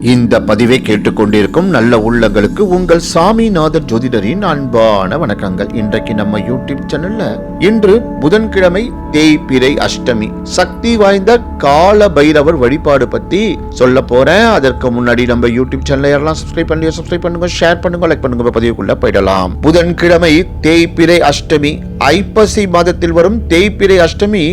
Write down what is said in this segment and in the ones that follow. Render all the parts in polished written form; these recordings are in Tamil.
இந்த பதிவை கேட்டுக்கொண்டிருக்கும் நல்ல உள்ளங்களுக்கு உங்கள் சாமிநாதர் ஜோதிடரின் அன்பான வணக்கங்கள். இன்றைக்கு நம்ம யூடியூப் சேனல்ல இன்று புதன்கிழமை தேய்பிறை அஷ்டமி சக்தி வாய்ந்த கால பைரவர் வழிபாடு பத்தி சொல்ல போறேன். அதற்கு முன்னாடி நம்ம யூடியூப் சேனலை யாரெல்லாம் சப்ஸ்கிரைப் பண்ணுங்க, ஷேர் பண்ணுங்க, லைக் பண்ணுங்க. பதிவுக்குள்ள போயிடலாம். புதன்கிழமை தேய்பிறை அஷ்டமி ஐப்பசி மாதத்தில் வரும் தேய்பிறை அஷ்டமி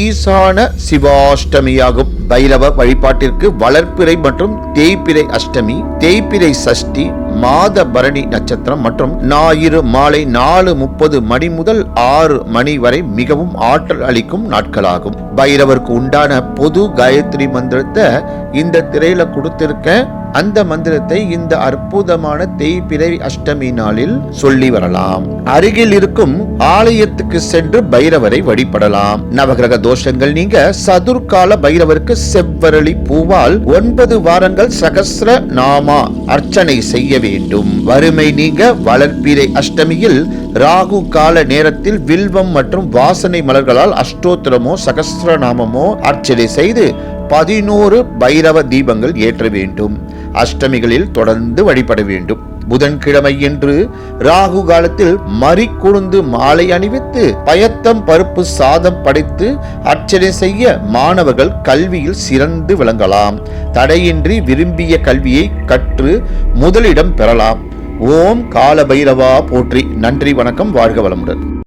ஈசான சிவாஷ்டமியாகும். பைரவ வழிபாட்டிற்கு வளர்ப்பிறை மற்றும் தேய்பிறை அஷ்டமி, தேய்பிறை சஷ்டி, மாத பரணி நட்சத்திரம் மற்றும் ஞாயிறு மாலை 4:30 மணி முதல் 6 மணி வரை மிகவும் ஆற்றல் அளிக்கும் நாட்களாகும். பைரவருக்கு உண்டான பொது காயத்ரி மந்திரத்தை இந்த திரையில கொடுத்திருக்க. அந்த மந்திரத்தை இந்த அற்புதமான தேய்பிறை அஷ்டமி நாளில் சொல்லி வரலாம். அருகில் இருக்கும் ஆலயத்துக்கு சென்று பைரவரை வழிபடலாம். நவகிரக தோஷங்கள் நீங்க சதுர்கால பைரவருக்கு செவ்வரளி பூவால் 9 வாரங்கள் சகஸ்ர நாமா அர்ச்சனை செய்ய வேண்டும். வறுமை நீங்க வளர்ப்பிறை அஷ்டமியில் ராகு கால நேரத்தில் வில்வம் மற்றும் வாசனை மலர்களால் அஷ்டோத்திரமோ சகஸ்ரநாமமோ அர்ச்சனை செய்து 11 பைரவ தீபங்கள் ஏற்ற வேண்டும். அஷ்டமிகளில் தொடர்ந்து வழிபட வேண்டும். புதன்கிழமை என்று ராகு காலத்தில் மறி கொழுந்து மாலை அணிவித்து பயத்தம் பருப்பு சாதம் படைத்து அர்ச்சனை செய்ய மாணவர்கள் கல்வியில் சிறந்து விளங்கலாம். தடையின்றி விரும்பிய கல்வியை கற்று முதலிடம் பெறலாம். ஓம் கால பைரவா போற்றி. நன்றி, வணக்கம், வாழ்க வளமுடன்.